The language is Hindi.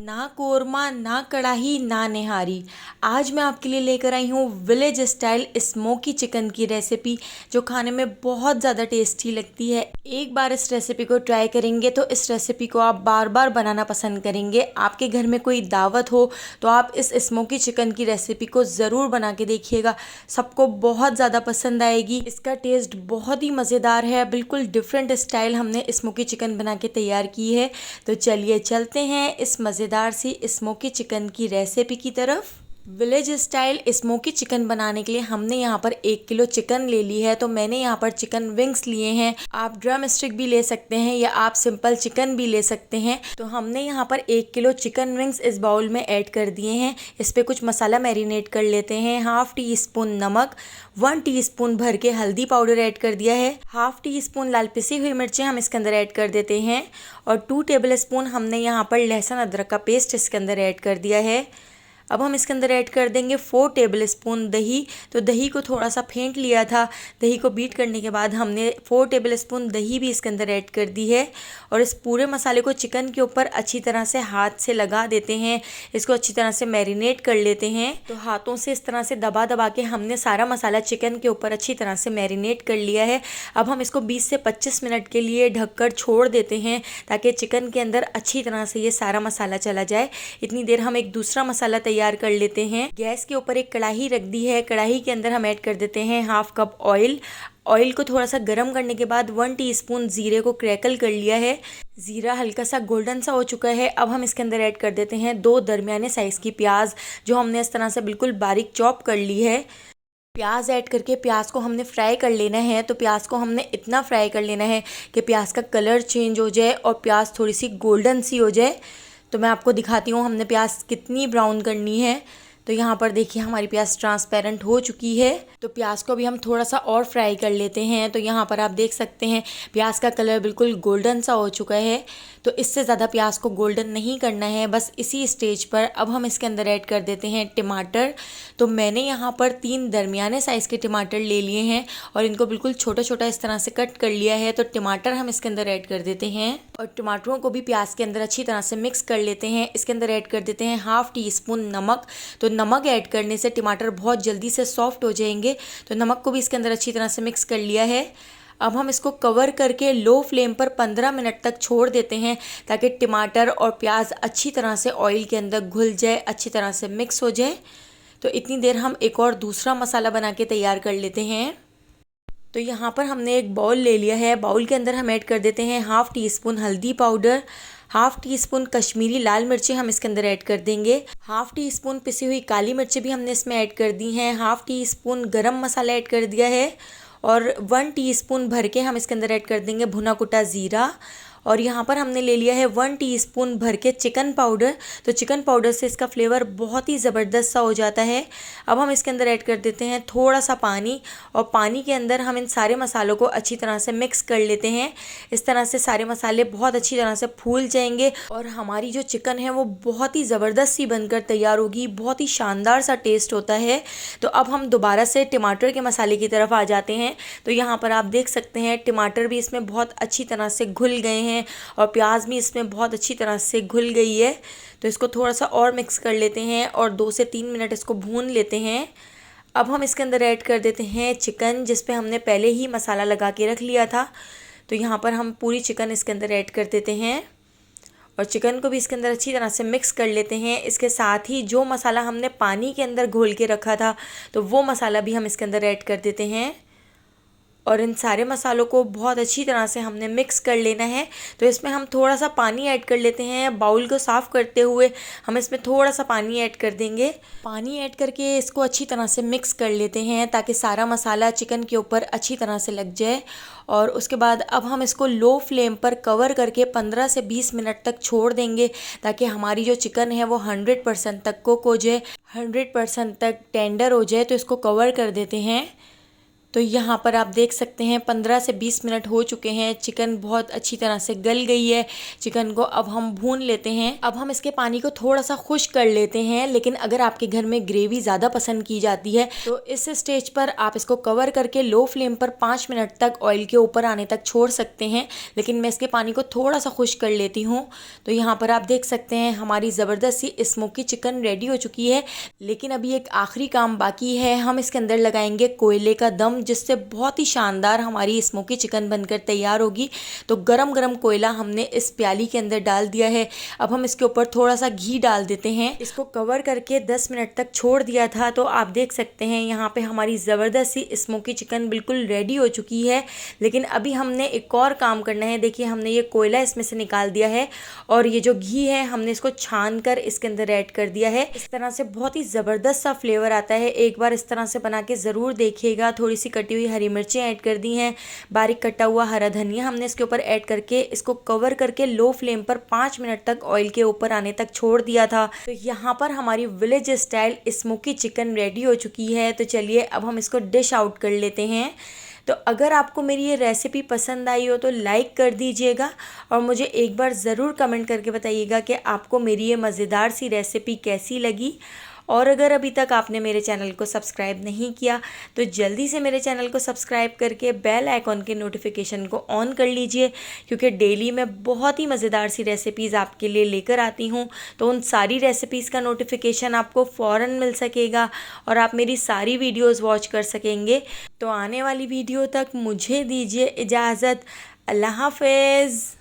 ना कोरमा, ना कढ़ाई, ना निहारी। आज मैं आपके लिए लेकर आई हूँ विलेज स्टाइल स्मोकी चिकन की रेसिपी, जो खाने में बहुत ज़्यादा टेस्टी लगती है। एक बार इस रेसिपी को ट्राई करेंगे तो इस रेसिपी को आप बार बार बनाना पसंद करेंगे। आपके घर में कोई दावत हो तो आप इस स्मोकी चिकन की रेसिपी को ज़रूर बना के देखिएगा, सबको बहुत ज़्यादा पसंद आएगी। इसका टेस्ट बहुत ही मज़ेदार है, बिल्कुल डिफरेंट स्टाइल हमने स्मोकी चिकन बना के तैयार की है। तो चलिए चलते हैं इस मज़ेदार सी स्मोकी चिकन की रेसिपी की तरफ। विलेज स्टाइल स्मोकी चिकन बनाने के लिए हमने यहाँ पर 1 किलो चिकन ले ली है। तो मैंने यहाँ पर चिकन विंग्स लिए हैं, आप ड्रम स्टिक भी ले सकते हैं या आप सिंपल चिकन भी ले सकते हैं। तो हमने यहाँ पर 1 किलो चिकन विंग्स इस बाउल में ऐड कर दिए हैं। इस पर कुछ मसाला मैरिनेट कर लेते हैं। हाफ टी स्पून नमक, 1 टीस्पून भर के हल्दी पाउडर ऐड कर दिया है। हाफ टी स्पून लाल पिसी हुई मिर्चें हम इसके अंदर ऐड कर देते हैं और 2 टेबल स्पून हमने यहाँ पर लहसुन अदरक का पेस्ट इसके अंदर ऐड कर दिया है। अब हम इसके अंदर ऐड कर देंगे 4 टेबल स्पून दही। तो दही को थोड़ा सा फेंट लिया था, दही को बीट करने के बाद हमने 4 टेबल स्पून दही भी इसके अंदर ऐड कर दी है। और इस पूरे मसाले को चिकन के ऊपर अच्छी तरह से हाथ से लगा देते हैं, इसको अच्छी तरह से मैरिनेट कर लेते हैं। तो हाथों से इस तरह से दबा दबा के हमने सारा मसाला चिकन के ऊपर अच्छी तरह से मैरिनेट कर लिया है। अब हम इसको 20 से 25 मिनट के लिए ढककर छोड़ देते हैं, ताकि चिकन के अंदर अच्छी तरह से ये सारा मसाला चला जाए। इतनी देर हम एक दूसरा मसाला तैयार कर लेते हैं। गैस के ऊपर एक कढ़ाई रख दी है, कढ़ाई के अंदर हम ऐड कर देते हैं हाफ कप ऑयल। ऑयल को थोड़ा सा गर्म करने के बाद 1 टीस्पून जीरे को क्रैकल कर लिया है। जीरा हल्का सा गोल्डन सा हो चुका है। अब हम इसके अंदर ऐड कर देते हैं 2 दरमियाने साइज़ की प्याज, जो हमने इस तरह से बिल्कुल बारीक चॉप कर ली है। प्याज ऐड करके प्याज को हमने फ्राई कर लेना है। तो प्याज को हमने इतना फ्राई कर लेना है कि प्याज का कलर चेंज हो जाए और प्याज थोड़ी सी गोल्डन सी हो जाए। तो मैं आपको दिखाती हूँ हमने प्याज कितनी ब्राउन करनी है। तो यहाँ पर देखिए हमारी प्याज ट्रांसपेरेंट हो चुकी है। तो प्याज को भी हम थोड़ा सा और फ्राई कर लेते हैं। तो यहाँ पर आप देख सकते हैं प्याज का कलर बिल्कुल गोल्डन सा हो चुका है। तो इससे ज़्यादा प्याज को गोल्डन नहीं करना है, बस इसी स्टेज पर अब हम इसके अंदर ऐड कर देते हैं टमाटर। तो मैंने यहाँ पर 3 दरमियाने साइज़ के टमाटर ले लिए हैं और इनको बिल्कुल छोटा छोटा इस तरह से कट कर लिया है। तो टमाटर हम इसके अंदर ऐड कर देते हैं और टमाटरों को भी प्याज के अंदर अच्छी तरह से मिक्स कर लेते हैं। इसके अंदर ऐड कर देते हैं हाफ टी स्पून नमक। तो नमक ऐड करने से टमाटर बहुत जल्दी से सॉफ्ट हो जाएंगे। तो नमक को भी इसके अंदर अच्छी तरह से मिक्स कर लिया है। अब हम इसको कवर करके लो फ्लेम पर 15 मिनट तक छोड़ देते हैं, ताकि टमाटर और प्याज अच्छी तरह से ऑयल के अंदर घुल जाए, अच्छी तरह से मिक्स हो जाए। तो इतनी देर हम एक और दूसरा मसाला बना के तैयार कर लेते हैं। तो यहाँ पर हमने एक बाउल ले लिया है। बाउल के अंदर हम ऐड कर देते हैं हाफ टी स्पून हल्दी powder, half teaspoon Kashmiri लाल मिर्ची हम इसके अंदर ऐड कर देंगे। हाफ टी स्पून पिसी हुई काली मिर्ची भी हमने इसमें ऐड कर दी हैं। हाफ टी स्पून गरम मसाला ऐड कर दिया है और 1 टीस्पून भर के हम इसके अंदर ऐड कर देंगे भुना कुटा ज़ीरा। और यहाँ पर हमने ले लिया है 1 टीस्पून भर के चिकन पाउडर। तो चिकन पाउडर से इसका फ्लेवर बहुत ही ज़बरदस्त सा हो जाता है। अब हम इसके अंदर ऐड कर देते हैं थोड़ा सा पानी और पानी के अंदर हम इन सारे मसालों को अच्छी तरह से मिक्स कर लेते हैं। इस तरह से सारे मसाले बहुत अच्छी तरह से फूल जाएंगे और हमारी जो चिकन है वो बहुत ही ज़बरदस्त सी बनकर तैयार होगी, बहुत ही शानदार सा टेस्ट होता है। तो अब हम दोबारा से टमाटर के मसाले की तरफ आ जाते हैं। तो यहाँ पर आप देख सकते हैं टमाटर भी इसमें बहुत अच्छी तरह से घुल गए हैं और प्याज भी इसमें बहुत अच्छी तरह से घुल गई है। तो इसको थोड़ा सा और मिक्स कर लेते हैं और 2 से 3 मिनट इसको भून लेते हैं। अब हम इसके अंदर ऐड कर देते हैं चिकन, जिस पे हमने पहले ही मसाला लगा के रख लिया था। तो यहाँ पर हम पूरी चिकन इसके अंदर ऐड कर देते हैं और चिकन को भी इसके अंदर अच्छी तरह से मिक्स कर लेते हैं। इसके साथ ही जो मसाला हमने पानी के अंदर घोल के रखा था, तो वो मसाला भी हम इसके अंदर ऐड कर देते हैं और इन सारे मसालों को बहुत अच्छी तरह से हमने मिक्स कर लेना है। तो इसमें हम थोड़ा सा पानी ऐड कर लेते हैं। बाउल को साफ़ करते हुए हम इसमें थोड़ा सा पानी ऐड कर देंगे। पानी ऐड करके इसको अच्छी तरह से मिक्स कर लेते हैं, ताकि सारा मसाला चिकन के ऊपर अच्छी तरह से लग जाए। और उसके बाद अब हम इसको लो फ्लेम पर कवर करके 15 से 20 मिनट तक छोड़ देंगे, ताकि हमारी जो चिकन है वो 100% तक कुक हो जाए, 100% तक टेंडर हो जाए। तो इसको कवर कर देते हैं। तो यहाँ पर आप देख सकते हैं 15 से 20 मिनट हो चुके हैं। चिकन बहुत अच्छी तरह से गल गई है। चिकन को अब हम भून लेते हैं। अब हम इसके पानी को थोड़ा सा खुश्क कर लेते हैं, लेकिन अगर आपके घर में ग्रेवी ज़्यादा पसंद की जाती है तो इस स्टेज पर आप इसको कवर करके लो फ्लेम पर 5 मिनट तक ऑयल के ऊपर आने तक छोड़ सकते हैं। लेकिन मैं इसके पानी को थोड़ा सा खुश्क कर लेती हूँ। तो यहाँ पर आप देख सकते हैं हमारी ज़बरदस्त सी स्मोकी चिकन रेडी हो चुकी है। लेकिन अभी एक आखिरी काम बाकी है। हम इसके अंदर लगाएंगे कोयले का दम, जिससे बहुत ही शानदार हमारी स्मोकी चिकन बनकर तैयार होगी। तो गरम गरम कोयला हमने इस प्याली के अंदर डाल दिया है। अब हम इसके ऊपर थोड़ा सा घी डाल देते हैं। इसको कवर करके 10 मिनट तक छोड़ दिया था। तो आप देख सकते हैं यहाँ पे हमारी ज़बरदस्त सी स्मोकी चिकन बिल्कुल रेडी हो चुकी है। लेकिन अभी हमने एक और काम करना है। देखिए, हमने ये कोयला इसमें से निकाल दिया है और ये जो घी है हमने इसको छान कर इसके अंदर ऐड कर दिया है। इस तरह से बहुत ही ज़बरदस्त सा फ्लेवर आता है। एक बार इस तरह से बना के ज़रूर देखिएगा। थोड़ी सी कटी हुई हरी मिर्चें ऐड कर दी हैं, बारीक कटा हुआ हरा धनिया हमने इसके ऊपर ऐड करके इसको कवर करके लो फ्लेम पर 5 मिनट तक ऑयल के ऊपर आने तक छोड़ दिया था। तो यहाँ पर हमारी village style smoky chicken ready हो चुकी है। तो चलिए अब हम इसको डिश आउट कर लेते हैं। तो अगर आपको मेरी ये रेसिपी पसंद आई हो तो लाइक कर दीजिएगा और मुझे एक बार ज़रूर कमेंट करके बताइएगा कि आपको मेरी ये मज़ेदार सी रेसिपी कैसी लगी। और अगर अभी तक आपने मेरे चैनल को सब्सक्राइब नहीं किया तो जल्दी से मेरे चैनल को सब्सक्राइब करके बेल आइकॉन के नोटिफिकेशन को ऑन कर लीजिए, क्योंकि डेली मैं बहुत ही मज़ेदार सी रेसिपीज़ आपके लिए लेकर आती हूँ। तो उन सारी रेसिपीज़ का नोटिफिकेशन आपको फ़ौरन मिल सकेगा और आप मेरी सारी वीडियोज़ वॉच कर सकेंगे। तो आने वाली वीडियो तक मुझे दीजिए इजाज़त। अल्लाह हाफ़िज़।